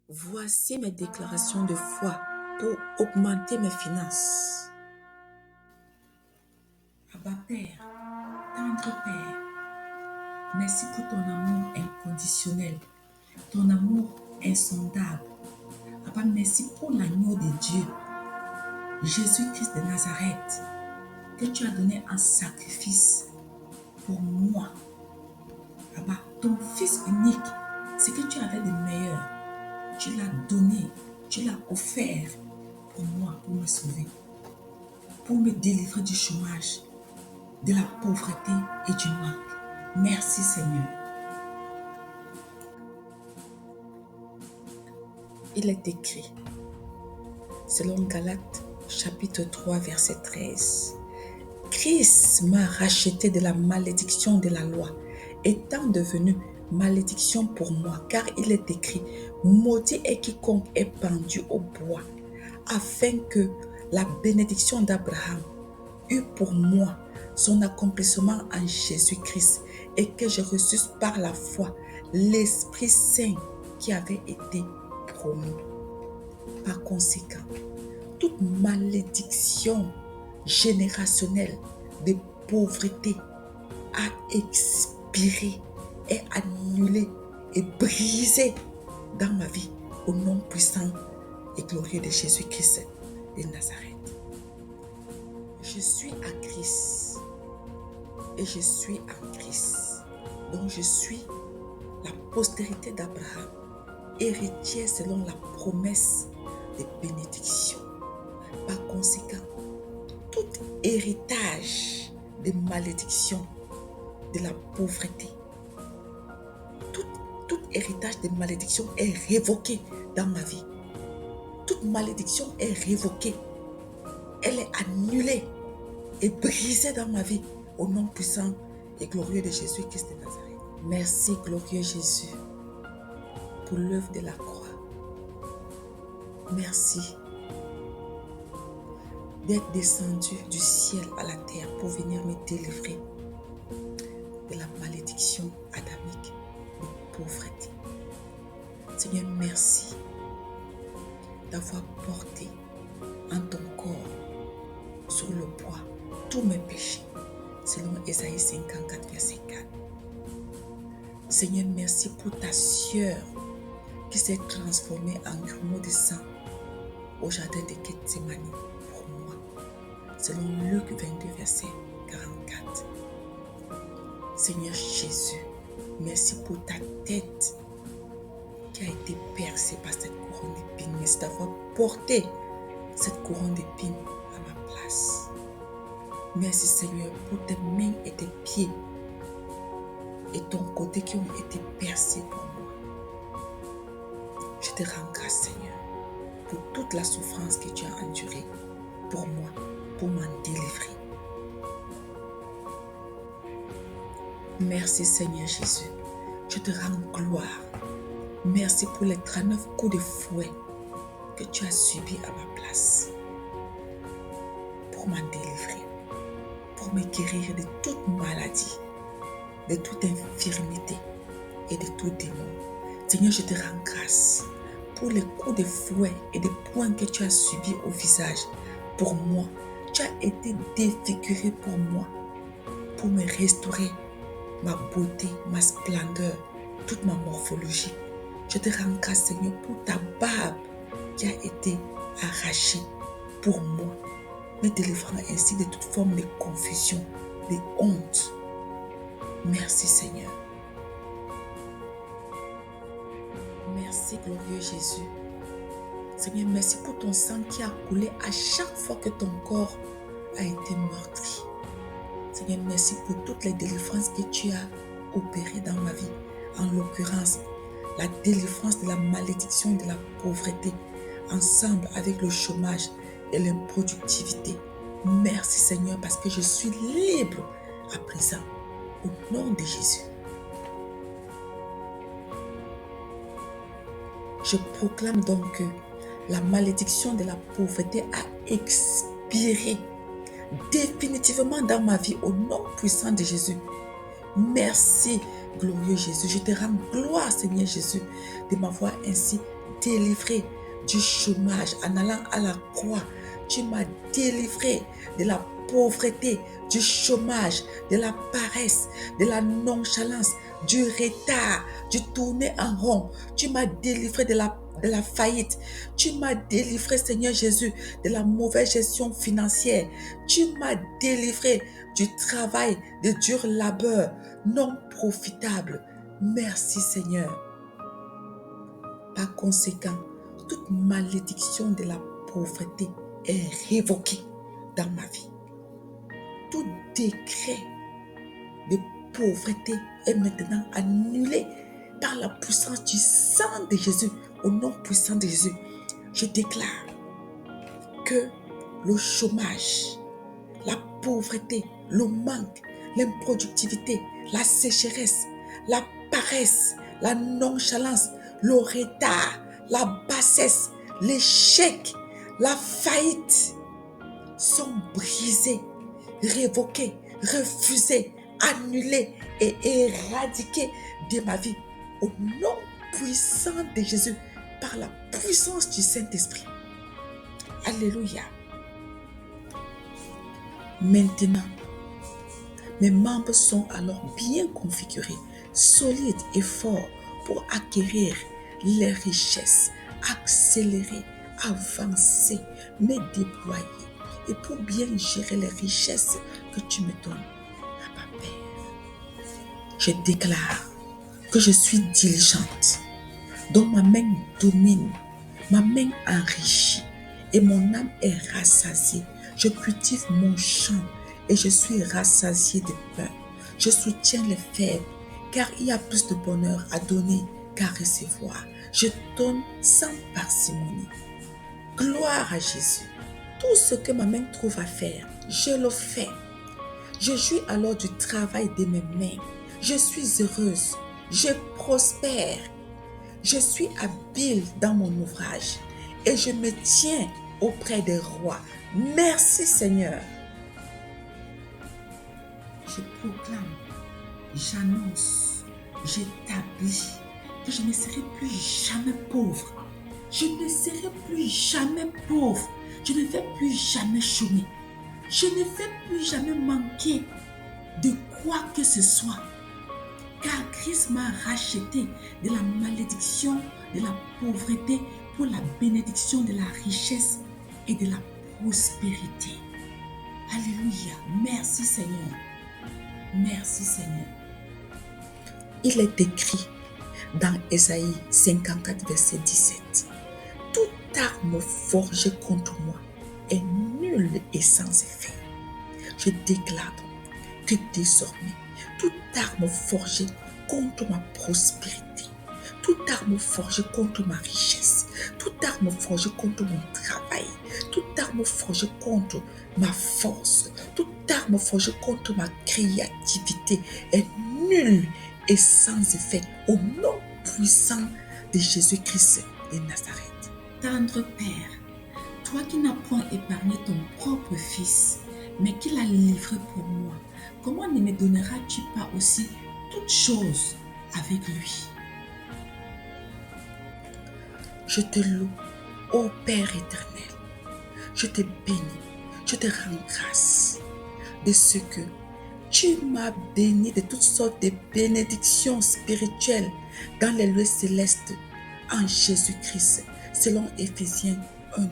Voici mes déclarations de foi pour augmenter mes finances. Abba Père, tendre Père, merci pour ton amour inconditionnel, ton amour insondable. Abba, merci pour l'agneau de Dieu, Jésus-Christ de Nazareth, que tu as donné en sacrifice pour moi. Abba, ton Fils unique, ce que tu avais de meilleur, tu l'as donné, tu l'as offert pour moi, pour me sauver, pour me délivrer du chômage, de la pauvreté et du manque. Merci Seigneur. Il est écrit, selon Galates chapitre 3 verset 13, Christ m'a racheté de la malédiction de la loi, étant devenu malédiction pour moi, car il est écrit, maudit est quiconque est pendu au bois, afin que la bénédiction d'Abraham eût pour moi son accomplissement en Jésus-Christ et que je reçusse par la foi l'Esprit Saint qui avait été promis. Par conséquent, toute malédiction générationnelle de pauvreté a expiré, est annulée et brisée dans ma vie au nom puissant et glorieux de Jésus-Christ de Nazareth. Je suis à Christ et je suis en Christ. Donc je suis la postérité d'Abraham, héritière selon la promesse de bénédiction. Par conséquent, tout héritage de malédiction, de la pauvreté, tout héritage de malédiction est révoqué dans ma vie. Toute malédiction est révoquée. Elle est annulée et brisée dans ma vie au nom puissant et glorieux de Jésus-Christ de Nazareth. Merci, glorieux Jésus, pour l'œuvre de la croix. Merci d'être descendu du ciel à la terre pour venir me délivrer de la malédiction adamique de pauvreté. Seigneur, merci d'avoir porté en ton corps sur le bois tous mes péchés, selon Ésaïe 54, verset 4. Seigneur, merci pour ta sueur qui s'est transformée en grumeau de sang au jardin de Gethsémani pour moi, selon Luc 22, verset 44. Seigneur Jésus, merci pour ta tête qui a été percée par cette couronne d'épines. Merci d'avoir porté cette couronne d'épines à ma place. Merci Seigneur pour tes mains et tes pieds et ton côté qui ont été percés pour moi. Je te rends grâce Seigneur pour toute la souffrance que tu as endurée pour moi, pour m'en délivrer. Merci Seigneur Jésus, je te rends gloire. Merci pour les 39 coups de fouet que tu as subis à ma place pour m'en délivrer, pour me guérir de toute maladie, de toute infirmité et de tout démon. Seigneur, je te rends grâce pour les coups de fouet et de poings que tu as subis au visage pour moi. Tu as été défiguré pour moi, pour me restaurer ma beauté, ma splendeur, toute ma morphologie. Je te rends grâce, Seigneur, pour ta barbe qui a été arrachée pour moi, me délivrant ainsi de toute forme de confusion, de honte. Merci, Seigneur. Merci, glorieux Jésus. Seigneur, merci pour ton sang qui a coulé à chaque fois que ton corps a été meurtri. Seigneur, merci pour toutes les délivrances que tu as opérées dans ma vie. En l'occurrence, la délivrance de la malédiction de la pauvreté, ensemble avec le chômage et l'improductivité. Merci Seigneur parce que je suis libre à présent. Au nom de Jésus. Je proclame donc que la malédiction de la pauvreté a expiré définitivement dans ma vie au nom puissant de Jésus. Merci, glorieux Jésus. Je te rends gloire, Seigneur Jésus, de m'avoir ainsi délivré du chômage en allant à la croix. Tu m'as délivré de la pauvreté, du chômage, de la paresse, de la nonchalance, du retard, du tourner en rond. Tu m'as délivré de la faillite. Tu m'as délivré, Seigneur Jésus, de la mauvaise gestion financière. Tu m'as délivré du travail, de dur labeur non profitable. Merci, Seigneur. Par conséquent, toute malédiction de la pauvreté est révoquée dans ma vie. Tout décret de pauvreté est maintenant annulé par la puissance du sang de Jésus. Au nom puissant de Jésus, je déclare que le chômage, la pauvreté, le manque, l'improductivité, la sécheresse, la paresse, la nonchalance, le retard, la bassesse, l'échec, la faillite sont brisés, révoqués, refusés, annulés et éradiqués de ma vie. Au nom puissant de Jésus, par la puissance du Saint-Esprit. Alléluia. Maintenant, mes membres sont alors bien configurés, solides et forts pour acquérir les richesses, accélérer, avancer, me déployer et pour bien gérer les richesses que tu me donnes, Papa Père. Je déclare que je suis diligente, dont ma main domine, ma main enrichit et mon âme est rassasiée. Je cultive mon champ et je suis rassasiée de pain. Je soutiens les faibles, car il y a plus de bonheur à donner qu'à recevoir. Je donne sans parcimonie. Gloire à Jésus. Tout ce que ma main trouve à faire, je le fais. Je jouis alors du travail de mes mains. Je suis heureuse. Je prospère. Je suis habile dans mon ouvrage et je me tiens auprès des rois. Merci Seigneur. Je proclame, j'annonce, j'établis que je ne serai plus jamais pauvre. Je ne serai plus jamais pauvre. Je ne vais plus jamais chômer. Je ne vais plus jamais manquer de quoi que ce soit. Car Christ m'a racheté de la malédiction, de la pauvreté pour la bénédiction de la richesse et de la prospérité. Alléluia. Merci Seigneur. Merci Seigneur. Il est écrit dans Ésaïe 54, verset 17. Toute arme forgée contre moi est nulle et sans effet. Je déclare que désormais, toute arme forgée contre ma prospérité, toute arme forgée contre ma richesse, toute arme forgée contre mon travail, toute arme forgée contre ma force, toute arme forgée contre ma créativité est nulle et sans effet au nom puissant de Jésus-Christ de Nazareth. Tendre Père, toi qui n'as point épargné ton propre Fils, mais qui l'as livré pour moi, comment ne me donneras-tu pas aussi toutes choses avec lui? Je te loue, ô Père éternel. Je te bénis, je te rends grâce de ce que tu m'as béni de toutes sortes de bénédictions spirituelles dans les lieux célestes en Jésus-Christ, selon Éphésiens 1:3.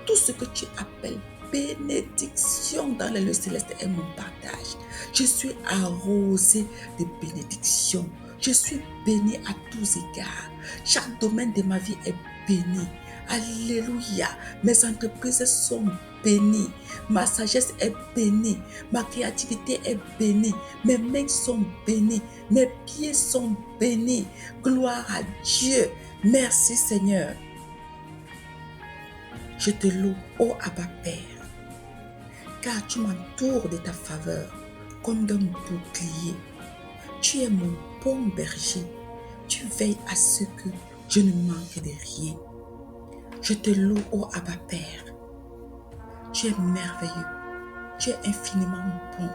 Tout ce que tu appelles bénédiction dans les lieux célestes est mon partage. Je suis arrosé de bénédictions. Je suis béni à tous égards. Chaque domaine de ma vie est béni. Alléluia. Mes entreprises sont bénies. Ma sagesse est bénie. Ma créativité est bénie. Mes mains sont bénies. Mes pieds sont bénis. Gloire à Dieu. Merci Seigneur. Je te loue, ô Abba Père, car tu m'entoures de ta faveur comme d'un bouclier. Tu es mon bon berger. Tu veilles à ce que je ne manque de rien. Je te loue, ô Abba Père. Tu es merveilleux. Tu es infiniment bon.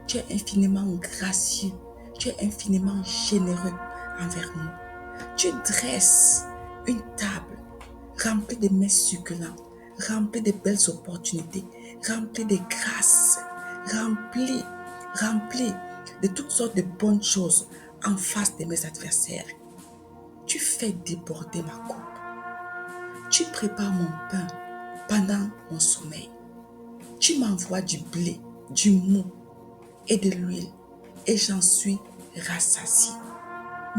Tu es infiniment gracieux. Tu es infiniment généreux envers nous. Tu dresses une table remplie de mets succulents, remplie de belles opportunités, remplie de grâces, remplie de toutes sortes de bonnes choses en face de mes adversaires. Tu fais déborder ma coupe. Tu prépares mon pain pendant mon sommeil. Tu m'envoies du blé, du mou et de l'huile et j'en suis rassasié.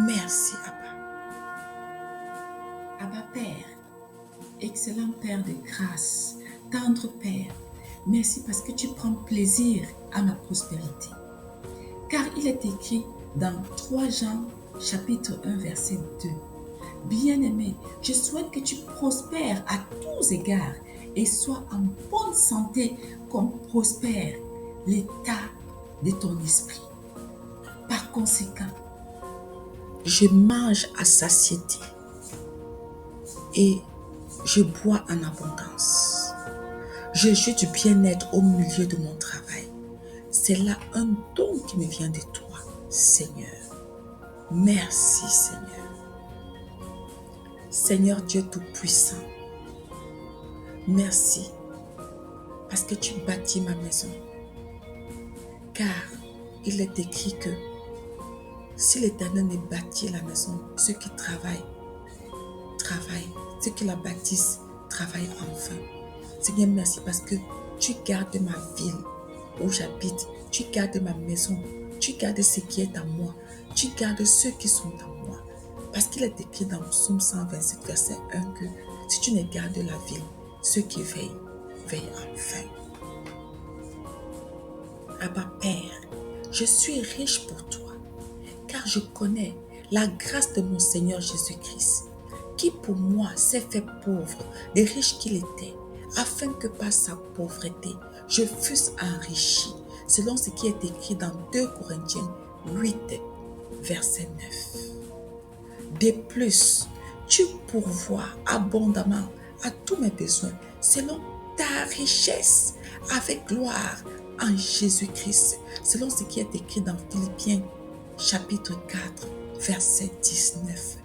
Merci, Abba. Abba Père, excellent Père de grâce, tendre Père, merci parce que tu prends plaisir à ma prospérité. Car il est écrit dans 3 Jean chapitre 1 verset 2. Bien-aimé, je souhaite que tu prospères à tous égards et sois en bonne santé comme prospère l'état de ton esprit. Par conséquent, je mange à satiété et je bois en abondance. Je joue du bien-être au milieu de mon travail. C'est là un don qui me vient de toi, Seigneur. Merci, Seigneur. Seigneur Dieu Tout-Puissant, merci parce que tu bâtis ma maison. Car il est écrit que si l'Éternel ne bâtit la maison, ceux qui travaillent, ceux qui la bâtissent, travaillent en vain. Seigneur, merci parce que tu gardes ma ville où j'habite, tu gardes ma maison, tu gardes ce qui est à moi, tu gardes ceux qui sont à moi. Parce qu'il est écrit dans Psaume 127, verset 1 que si tu ne gardes la ville, ceux qui veillent, veillent en vain. Abba Père, je suis riche pour toi, car je connais la grâce de mon Seigneur Jésus-Christ, qui pour moi s'est fait pauvre, des riches qu'il était, afin que par sa pauvreté, je fusse enrichi, selon ce qui est écrit dans 2 Corinthiens 8, verset 9. De plus, tu pourvois abondamment à tous mes besoins, selon ta richesse, avec gloire en Jésus-Christ, selon ce qui est écrit dans Philippiens chapitre 4, verset 19.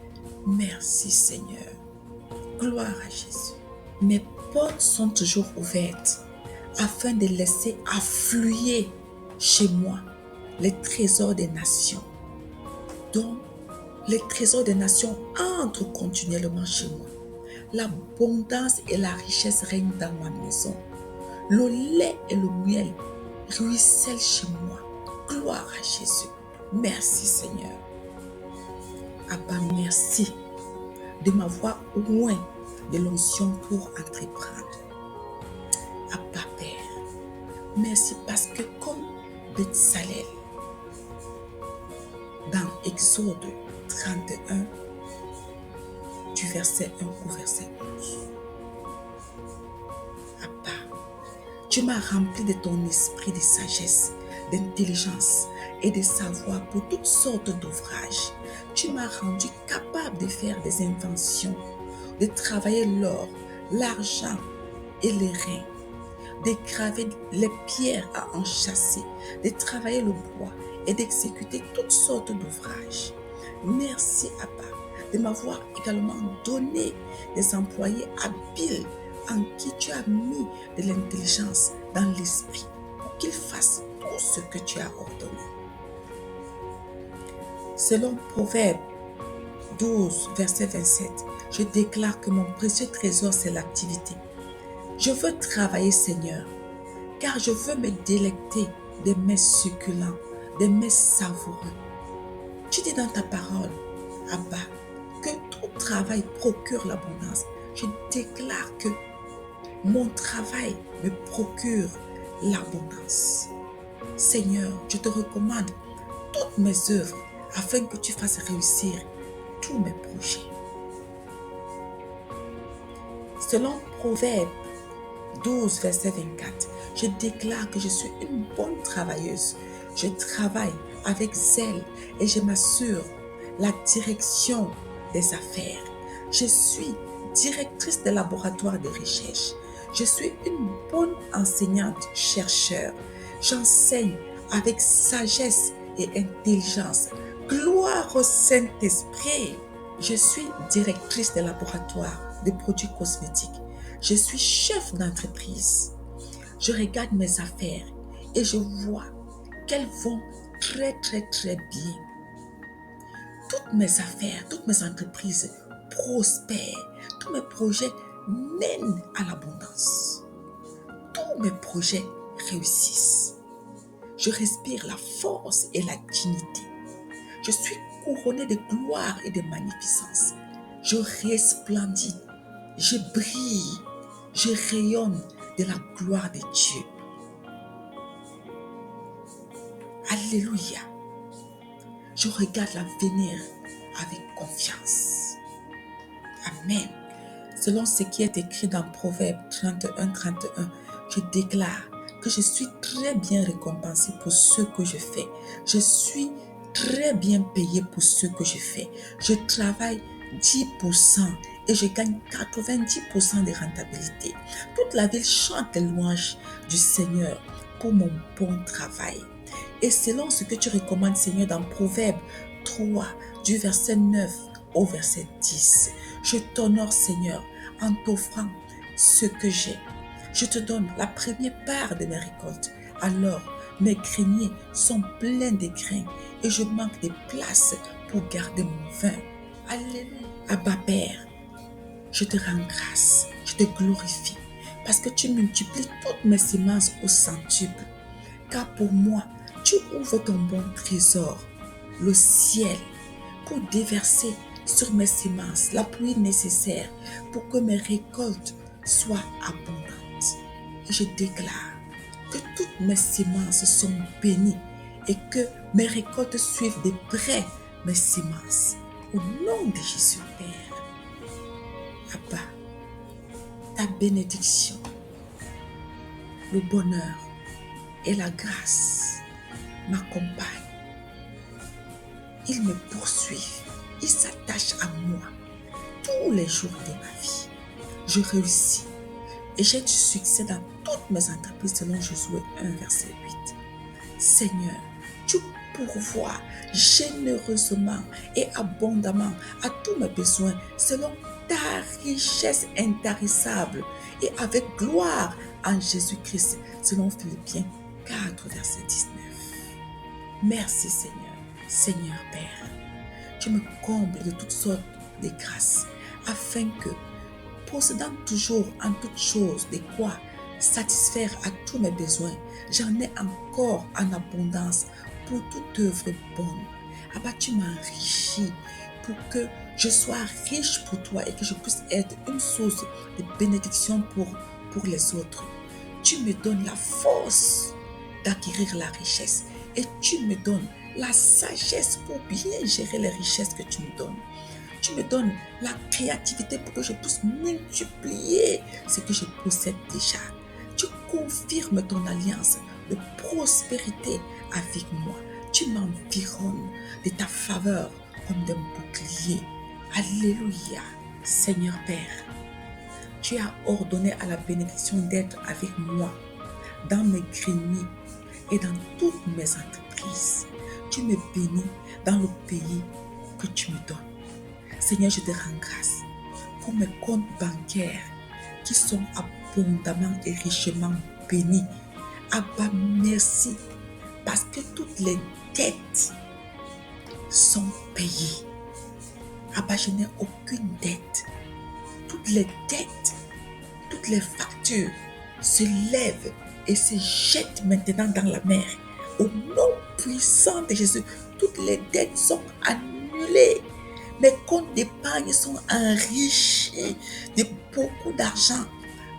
Merci Seigneur. Gloire à Jésus. Mes portes sont toujours ouvertes afin de laisser affluer chez moi les trésors des nations. Donc, les trésors des nations entrent continuellement chez moi. L'abondance et la richesse règnent dans ma maison. Le lait et le miel ruissellent chez moi. Gloire à Jésus. Merci Seigneur. Abba, merci de m'avoir oint de l'onction pour entreprendre. Abba Père, merci parce que comme Bethsalel, dans Exode 31, du verset 1 au verset 11. Abba, tu m'as rempli de ton esprit de sagesse, d'intelligence et de savoir pour toutes sortes d'ouvrages. Tu m'as rendu capable de faire des inventions, de travailler l'or, l'argent et les reins, de graver les pierres à enchâsser, de travailler le bois et d'exécuter toutes sortes d'ouvrages. Merci Abba de m'avoir également donné des employés habiles en qui tu as mis de l'intelligence dans l'esprit pour qu'ils fassent tout ce que tu as ordonné. Selon Proverbe 12, verset 27, je déclare que mon précieux trésor, c'est l'activité. Je veux travailler, Seigneur, car je veux me délecter des mets succulents, des mets savoureux. Tu dis dans ta parole, Abba, que tout travail procure l'abondance. Je déclare que mon travail me procure l'abondance. Seigneur, je te recommande toutes mes œuvres afin que tu fasses réussir tous mes projets. Selon Proverbe 12, verset 24, je déclare que je suis une bonne travailleuse. Je travaille avec zèle et je m'assure la direction des affaires. Je suis directrice de laboratoire de recherche. Je suis une bonne enseignante, chercheur. J'enseigne avec sagesse et intelligence. Gloire au Saint-Esprit. Je suis directrice de laboratoire de produits cosmétiques. Je suis chef d'entreprise. Je regarde mes affaires et je vois qu'elles vont très bien. Toutes mes affaires, toutes mes entreprises prospèrent. Tous mes projets mènent à l'abondance. Tous mes projets réussissent. Je respire la force et la dignité. Je suis couronnée de gloire et de magnificence. Je resplendis, je brille, je rayonne de la gloire de Dieu. Alléluia. Je regarde l'avenir avec confiance. Amen. Selon ce qui est écrit dans Proverbe 31, je déclare que je suis très bien récompensé pour ce que je fais. Je suis très bien payé pour ce que je fais. Je travaille 10% et je gagne 90% de rentabilité. Toute la ville chante les louanges du Seigneur pour mon bon travail. Et selon ce que tu recommandes, Seigneur, dans Proverbe 3, du verset 9 au verset 10, je t'honore, Seigneur, en t'offrant ce que j'ai. Je te donne la première part de mes récoltes. Alors, mes greniers sont pleins de grains et je manque de place pour garder mon vin. Alléluia. Abba Père, je te rends grâce, je te glorifie parce que tu multiplies toutes mes semences au centuple. Car pour moi, tu ouvres ton bon trésor, le ciel, pour déverser sur mes semences la pluie nécessaire pour que mes récoltes soient abondantes. Et je déclare que toutes mes semences sont bénies et que mes récoltes suivent de près mes semences. Au nom de Jésus, Père, Abba, ta bénédiction, le bonheur et la grâce m'accompagnent. Ils me poursuivent, ils s'attachent à moi tous les jours de ma vie. Je réussis et j'ai du succès dans toutes mes entreprises selon Josué 1, verset 8. Seigneur, tu pourvois généreusement et abondamment à tous mes besoins selon ta richesse intarissable et avec gloire en Jésus-Christ selon Philippiens 4, verset 19. Merci Seigneur. Seigneur Père, tu me combles de toutes sortes de grâces afin que, possédant toujours en toutes choses de quoi satisfaire à tous mes besoins, j'en ai encore en abondance pour toute œuvre bonne. Abba, tu m'enrichis pour que je sois riche pour toi et que je puisse être une source de bénédiction pour les autres. Tu me donnes la force d'acquérir la richesse et tu me donnes la sagesse pour bien gérer les richesses que tu me donnes. Tu me donnes la créativité pour que je puisse multiplier ce que je possède déjà. Tu confirmes ton alliance de prospérité avec moi. Tu m'environnes de ta faveur comme d'un bouclier. Alléluia. Seigneur Père, tu as ordonné à la bénédiction d'être avec moi dans mes greniers et dans toutes mes entreprises. Tu me bénis dans le pays que tu me donnes. Seigneur, je te rends grâce pour mes comptes bancaires qui sont abondamment et richement bénis. Abba, merci parce que toutes les dettes sont payées. Abba, je n'ai aucune dette. Toutes les dettes, toutes les factures se lèvent et se jettent maintenant dans la mer. Au nom puissant de Jésus, toutes les dettes sont annulées. Mes comptes d'épargne sont enrichis de beaucoup d'argent.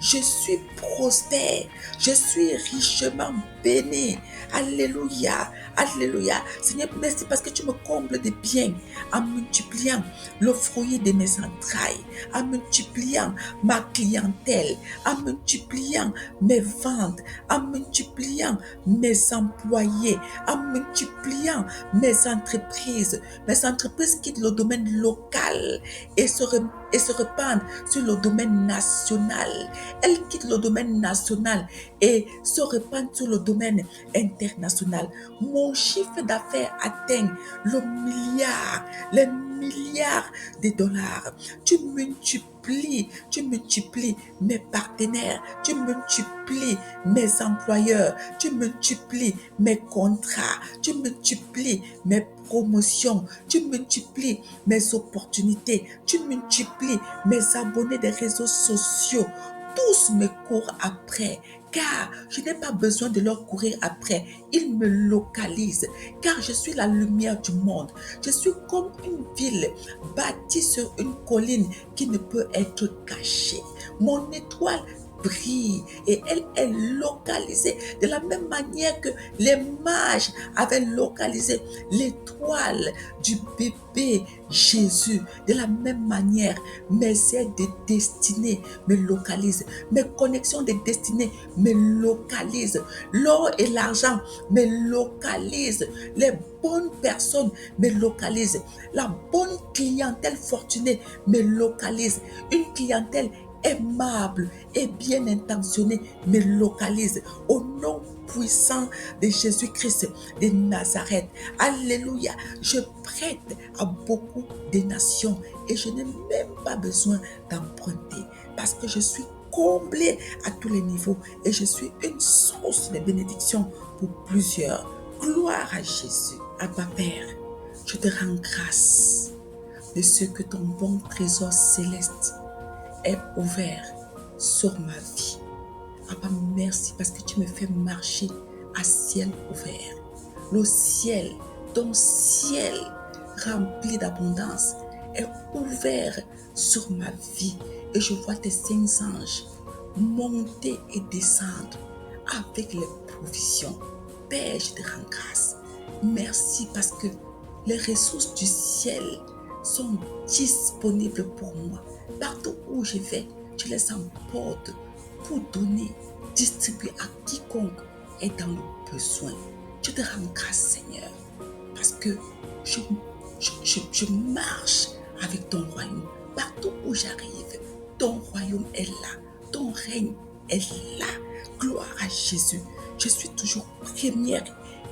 Je suis prospère. Je suis richement béni. Alléluia. Alléluia. Seigneur, merci parce que tu me combles de biens en multipliant le fruit de mes entrailles, en multipliant ma clientèle, en multipliant mes ventes, en multipliant mes employés, en multipliant mes entreprises. Mes entreprises quittent le domaine local et se répandent sur le domaine national. Elles quittent le domaine national et se répandent sur le domaine international. Mon chiffre d'affaires atteint le milliard, les milliards de dollars. Tu multiplies mes partenaires, tu multiplies mes employeurs, tu multiplies mes contrats, tu multiplies mes promotions, tu multiplies mes opportunités, tu multiplies mes abonnés des réseaux sociaux. Tous me courent après, car je n'ai pas besoin de leur courir après. Ils me localisent, car je suis la lumière du monde. Je suis comme une ville bâtie sur une colline qui ne peut être cachée. Mon étoile brille et elle est localisée de la même manière que les mages avaient localisé l'étoile du bébé Jésus. De la même manière, mes aides de destinée me localisent, mes connexions de destinée me localisent, l'or et l'argent me localisent, les bonnes personnes me localisent, la bonne clientèle fortunée me localise, une clientèle aimable et bien intentionnée me localise au nom puissant de Jésus-Christ de Nazareth. Alléluia. Je prête à beaucoup de nations et je n'ai même pas besoin d'emprunter parce que je suis comblé à tous les niveaux et je suis une source de bénédiction pour plusieurs. Gloire à Jésus. Abba Père, je te rends grâce de ce que ton bon trésor céleste est ouvert sur ma vie. Abba, merci parce que tu me fais marcher à ciel ouvert. Le ciel, ton ciel rempli d'abondance est ouvert sur ma vie et je vois tes saints anges monter et descendre avec les provisions. Père, je te rends grâce. Merci parce que les ressources du ciel sont disponibles pour moi. Partout où je vais, je les emporte pour donner, distribuer à quiconque est dans le besoin. Je te rends grâce, Seigneur, parce que je marche avec ton royaume. Partout où j'arrive, ton royaume est là, ton règne est là. Gloire à Jésus. Je suis toujours première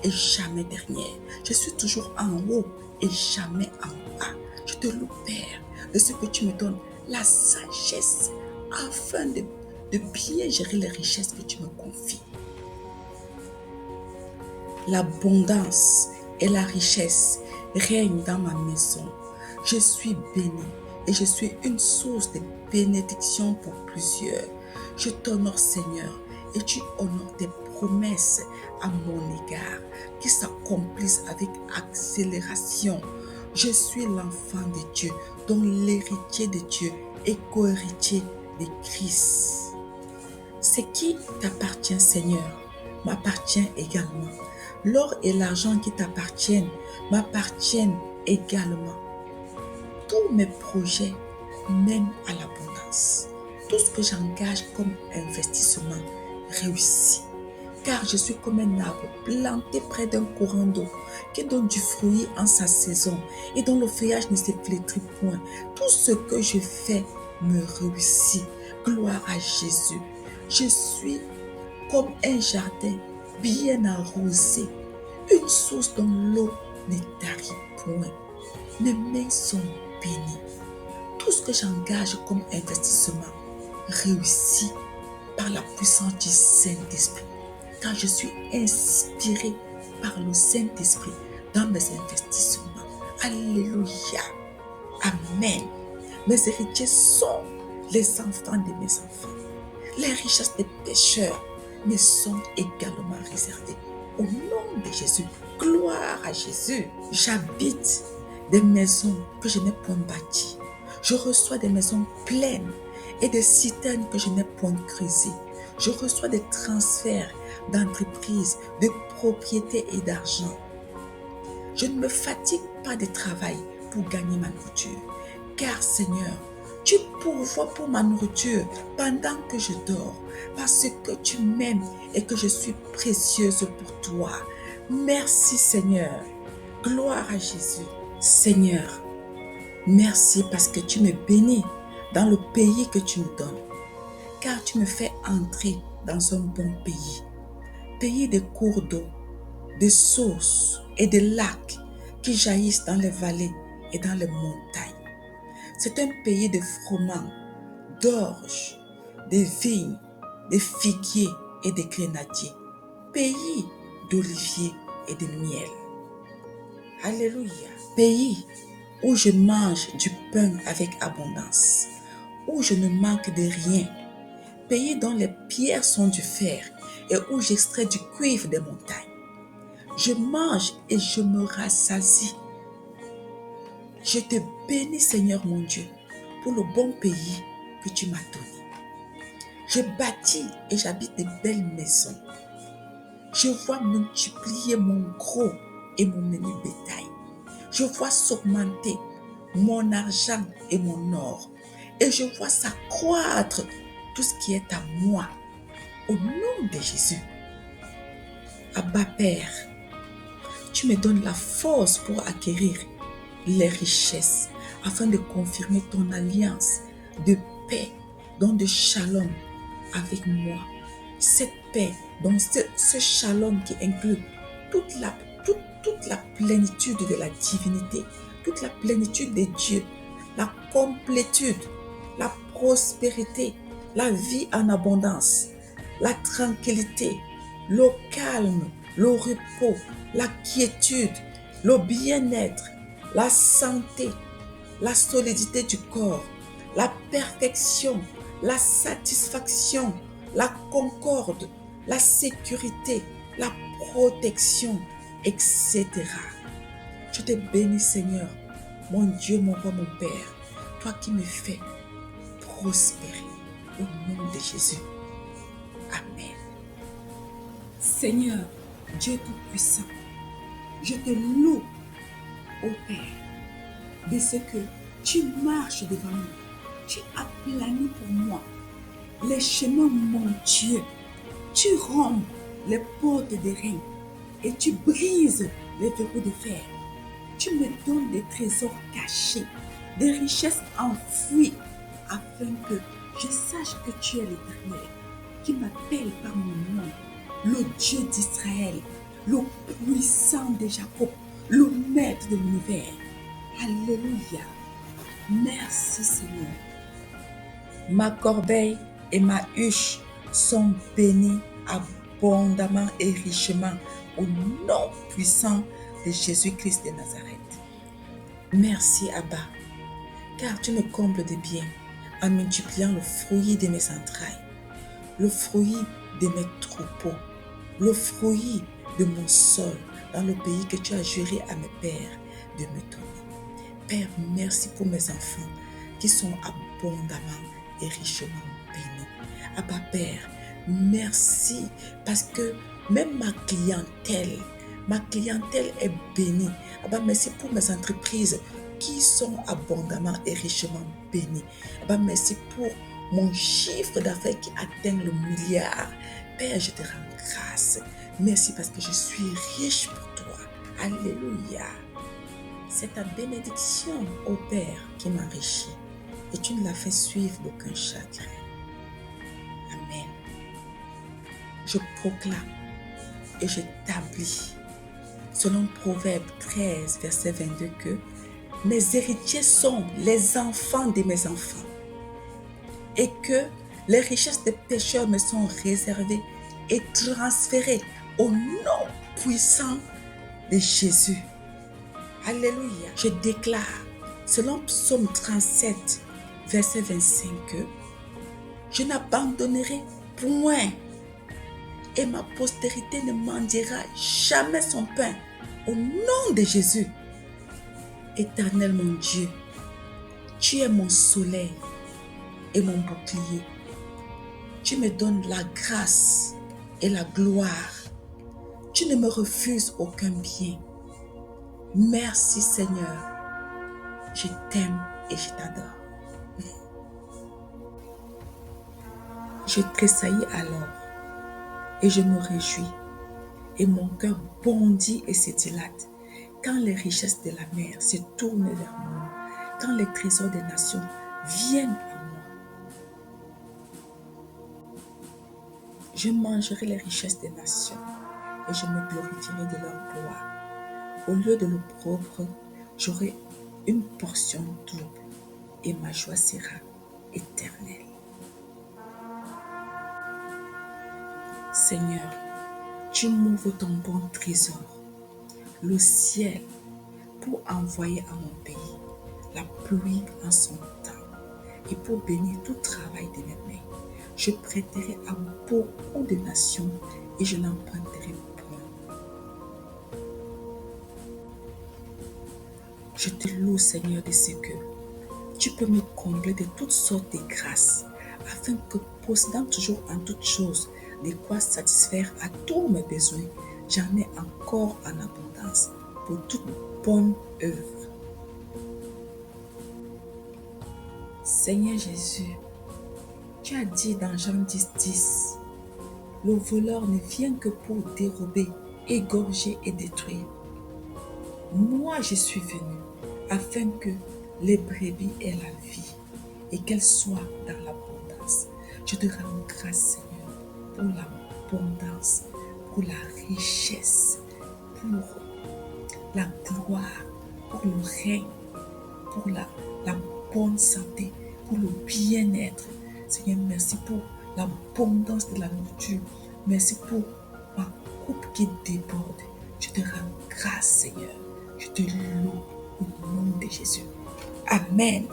et jamais dernière. Je suis toujours en haut et jamais en bas. Je te loue, Père, de ce que tu me donnes la sagesse afin de bien gérer les richesses que tu me confies. L'abondance et la richesse règnent dans ma maison. Je suis bénie et je suis une source de bénédiction pour plusieurs. Je t'honore, Seigneur, et tu honores tes promesses à mon égard qui s'accomplissent avec accélération. Je suis l'enfant de Dieu, dont l'héritier de Dieu est co-héritier de Christ. Ce qui t'appartient, Seigneur, m'appartient également. L'or et l'argent qui t'appartiennent m'appartiennent également. Tous mes projets mènent à l'abondance. Tout ce que j'engage comme investissement réussit. Car je suis comme un arbre planté près d'un courant d'eau qui donne du fruit en sa saison et dont le feuillage ne se flétrit point. Tout ce que je fais me réussit. Gloire à Jésus. Je suis comme un jardin bien arrosé, une source dont l'eau ne tarit point. Mes mains sont bénies. Tout ce que j'engage comme investissement réussit par la puissance du Saint-Esprit. Car je suis inspiré par le Saint-Esprit dans mes investissements. Alléluia. Amen. Mes héritiers sont les enfants de mes enfants. Les richesses des pécheurs me sont également réservées. Au nom de Jésus, gloire à Jésus. J'habite des maisons que je n'ai point bâties. Je reçois des maisons pleines et des citernes que je n'ai point creusées. Je reçois des transferts d'entreprises, de propriétés et d'argent. Je ne me fatigue pas de travail pour gagner ma nourriture. Car Seigneur, tu pourvois pour ma nourriture pendant que je dors, parce que tu m'aimes et que je suis précieuse pour toi. Merci Seigneur. Gloire à Jésus. Seigneur, merci parce que tu me bénis dans le pays que tu me donnes. Car tu me fais entrer dans un bon pays. Pays de cours d'eau, de sources et de lacs qui jaillissent dans les vallées et dans les montagnes. C'est un pays de froment, d'orge, de vignes, de figuiers et de grenadiers. Pays d'oliviers et de miel. Alléluia. Pays où je mange du pain avec abondance, où je ne manque de rien. Pays dont les pierres sont du fer et où j'extrais du cuivre des montagnes. Je mange et je me rassasie. Je te bénis, Seigneur mon Dieu, pour le bon pays que tu m'as donné. Je bâtis et j'habite de belles maisons. Je vois multiplier mon gros et mon menu bétail. Je vois s'augmenter mon argent et mon or. Et je vois s'accroître tout ce qui est à moi. Au nom de Jésus. Abba Père, tu me donnes la force pour acquérir les richesses afin de confirmer ton alliance de paix, donc de shalom avec moi. Cette paix, donc ce shalom qui inclut toute la plénitude de la divinité, toute la plénitude de Dieu, la complétude, la prospérité, la vie en abondance, la tranquillité, le calme, le repos, la quiétude, le bien-être, la santé, la solidité du corps, la perfection, la satisfaction, la concorde, la sécurité, la protection, etc. Je te bénis, Seigneur, mon Dieu, mon roi, mon Père, toi qui me fais prospérer au nom de Jésus. Amen. Seigneur, Dieu Tout-Puissant, je te loue, ô Père, de ce que tu marches devant nous. Tu aplanis pour moi les chemins, mon Dieu. Tu rompes les portes des reins et tu brises les verrous de fer. Tu me donnes des trésors cachés, des richesses enfouies, afin que je sache que tu es l'Éternel, qui m'appelle par mon nom, le Dieu d'Israël, le puissant de Jacob, le maître de l'univers. Alléluia. Merci Seigneur. Ma corbeille et ma huche sont bénies abondamment et richement au nom puissant de Jésus-Christ de Nazareth. Merci Abba, car tu me combles de bien en multipliant le fruit de mes entrailles, le fruit de mes troupeaux, le fruit de mon sol dans le pays que tu as juré à mes pères de me donner. Père, merci pour mes enfants qui sont abondamment et richement bénis. Abba Père, merci parce que même ma clientèle est bénie. Abba, merci pour mes entreprises qui sont abondamment et richement bénies. Abba, merci pour mon chiffre d'affaires qui atteint le milliard. Père, je te rends grâce. Merci parce que je suis riche pour toi. Alléluia. C'est ta bénédiction, ô Père, qui m'enrichit. Et tu ne l'as fait suivre d'aucun chagrin. Amen. Je proclame et j'établis, selon Proverbe 13, verset 22, que mes héritiers sont les enfants de mes enfants et que les richesses des pécheurs me sont réservées et transférées au nom puissant de Jésus. Alléluia. Je déclare, selon Psaume 37, verset 25, que je n'abandonnerai point et ma postérité ne mendiera jamais son pain. Au nom de Jésus. Éternel mon Dieu, tu es mon soleil et mon bouclier. Tu me donnes la grâce et la gloire. Tu ne me refuses aucun bien. Merci Seigneur. Je t'aime et je t'adore. Je tressaillis alors et je me réjouis et mon cœur bondit et se dilate quand les richesses de la mer se tournent vers moi, quand les trésors des nations viennent à moi. Je mangerai les richesses des nations et je me glorifierai de leur gloire. Au lieu de l'opprobre, j'aurai une portion double et ma joie sera éternelle. Seigneur, tu m'ouvres ton bon trésor, le ciel, pour envoyer à mon pays la pluie en son temps et pour bénir tout travail de mes mains. Je prêterai à beaucoup de nations et je n'emprunterai point. Je te loue, Seigneur, de ce que tu peux me combler de toutes sortes de grâces, afin que, possédant toujours en toutes choses de quoi satisfaire à tous mes besoins, j'en ai encore en abondance pour toute bonne œuvre. Seigneur Jésus, tu as dit dans Jean 10:10, le voleur ne vient que pour dérober, égorger et détruire. Moi, je suis venu afin que les brebis aient la vie et qu'elles soient dans l'abondance. Je te rends grâce, Seigneur, pour l'abondance, pour la richesse, pour la gloire, pour le règne, pour la bonne santé, pour le bien-être. Seigneur, merci pour l'abondance de la nourriture. Merci pour ma coupe qui déborde. Je te rends grâce, Seigneur. Je te loue au nom de Jésus. Amen.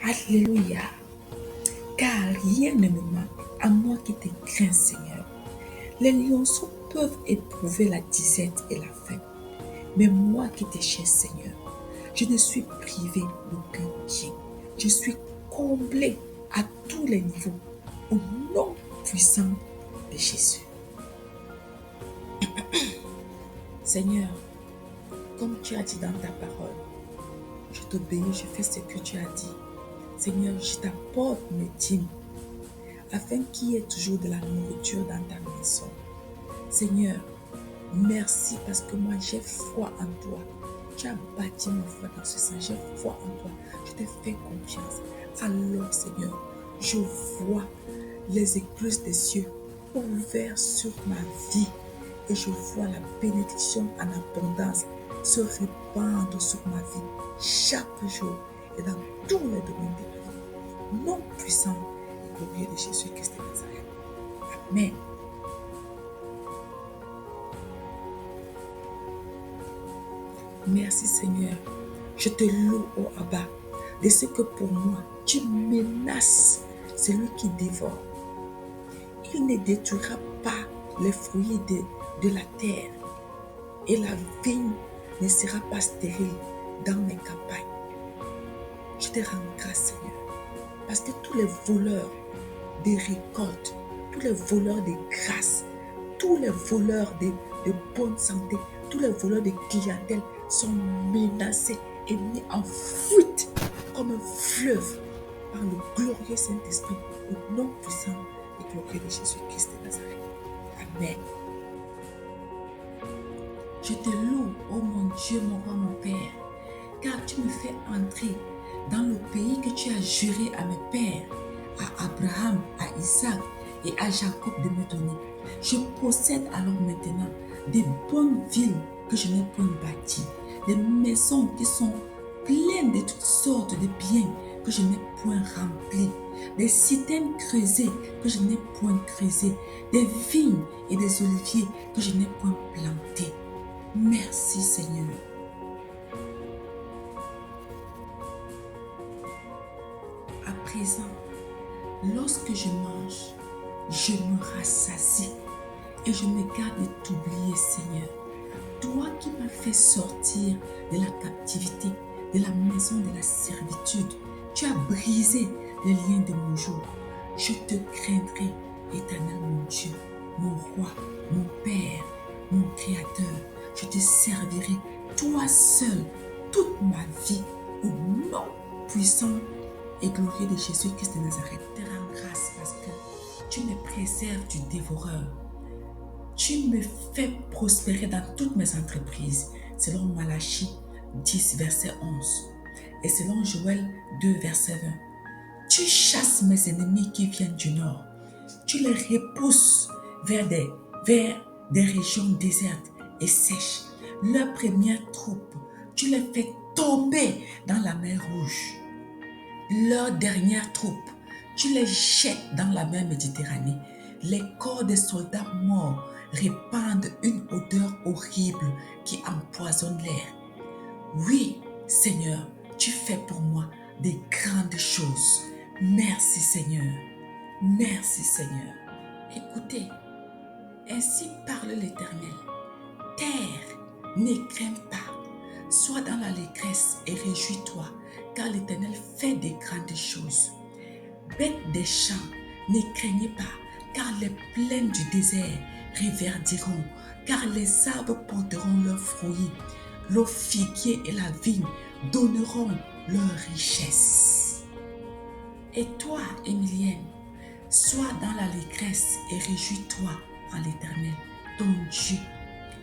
Alléluia. Car rien ne me manque à moi qui te crains, Seigneur. Les lionceaux peuvent éprouver la disette et la faim. Mais moi qui te cherche, Seigneur, je ne suis privé d'aucun bien. Je suis comblé à tous les niveaux au nom puissant de Jésus. Seigneur, comme tu as dit dans ta parole, je t'obéis, je fais ce que tu as dit. Seigneur, je t'apporte mes dîmes afin qu'il y ait toujours de la nourriture dans ta maison. Seigneur, merci parce que moi j'ai foi en toi. Tu as bâti ma foi dans ce sens. J'ai foi en toi. Je te fais confiance. Alors, Seigneur, je vois les écluses des cieux ouvertes sur ma vie et je vois la bénédiction en abondance se répandre sur ma vie chaque jour et dans tous les domaines de ma vie. Nom puissant et glorieux de Jésus-Christ de Nazareth. Amen. Merci Seigneur, je te loue au Abba de ce que pour moi, tu menaces celui qui dévore. Il ne détruira pas les fruits de la terre et la vigne ne sera pas stérile dans mes campagnes. Je te rends grâce Seigneur, parce que tous les voleurs des récoltes, tous les voleurs de grâce, tous les voleurs de bonne santé, tous les voleurs de clientèle sont menacés et mis en fuite comme un fleuve par le glorieux Saint-Esprit au nom puissant et glorieux de Jésus-Christ de Nazareth. Amen. Je te loue, ô mon Dieu, mon roi, mon Père, car tu me fais entrer dans le pays que tu as juré à mes pères, à Abraham, à Isaac et à Jacob de me donner. Je possède alors maintenant des bonnes villes que je n'ai point bâties, des maisons qui sont pleines de toutes sortes de biens que je n'ai point remplis, des citernes creusées que je n'ai point creusées, des vignes et des oliviers que je n'ai point plantés. Merci Seigneur. À présent, lorsque je mange, je me rassasie et je me garde de t'oublier, Seigneur. Toi qui m'as fait sortir de la captivité, de la maison de la servitude, tu as brisé les liens de mon jour. Je te craindrai, éternel mon Dieu, mon roi, mon Père, mon Créateur. Je te servirai, toi seul, toute ma vie, au nom puissant et glorieux de Jésus-Christ de Nazareth. Je te rends grâce parce que tu me préserves du dévoreur. Tu me fais prospérer dans toutes mes entreprises, selon Malachie 10, verset 11, et selon Joël 2, verset 20. Tu chasses mes ennemis qui viennent du nord. Tu les repousses vers des régions désertes et sèches. Leur première troupe, tu les fais tomber dans la mer Rouge. Leur dernière troupe, tu les jettes dans la mer Méditerranée. Les corps des soldats morts répandent une odeur horrible qui empoisonne l'air. Oui, Seigneur, tu fais pour moi des grandes choses. Merci, Seigneur. Merci, Seigneur. Écoutez, ainsi parle l'Éternel. Terre, ne crains pas. Sois dans l'allégresse et réjouis-toi, car l'Éternel fait des grandes choses. Bêtes des champs, ne craignez pas, car les plaines du désert reverdiront, car les arbres porteront leurs fruits. Le figuier et la vigne donneront leur richesse. Et toi, Émilienne, sois dans l'allégresse et réjouis-toi en l'Éternel, ton Dieu,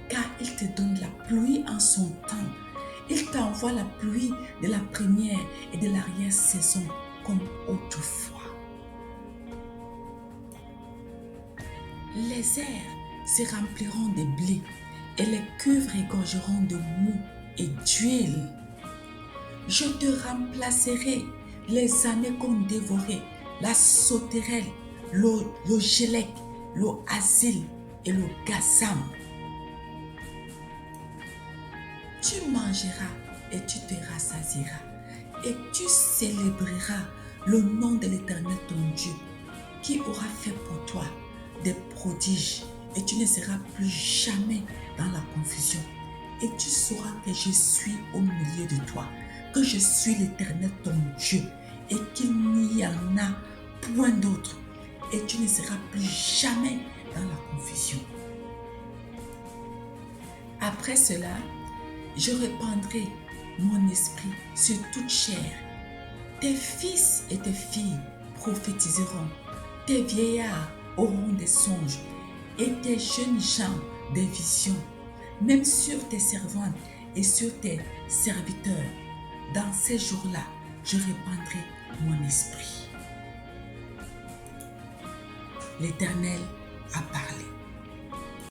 car il te donne la pluie en son temps. Il t'envoie la pluie de la première et de l'arrière-saison comme autrefois. Les airs se rempliront de blé et les cuves regorgeront de mou et d'huile. Je te remplacerai les années qu'on dévorait, la sauterelle, le gélec, le asile et le gazam. Tu mangeras et tu te rassasieras et tu célébreras le nom de l'Éternel ton Dieu qui aura fait pour toi des prodiges et tu ne seras plus jamais dans la confusion. Et tu sauras que je suis au milieu de toi, que je suis l'Éternel ton Dieu et qu'il n'y en a point d'autre. Et tu ne seras plus jamais dans la confusion. Après cela, je répandrai mon esprit sur toute chair. Tes fils et tes filles prophétiseront, tes vieillards auront des songes et tes jeunes gens des visions, même sur tes servantes et sur tes serviteurs. Dans ces jours-là, je répandrai mon esprit. L'Éternel a parlé.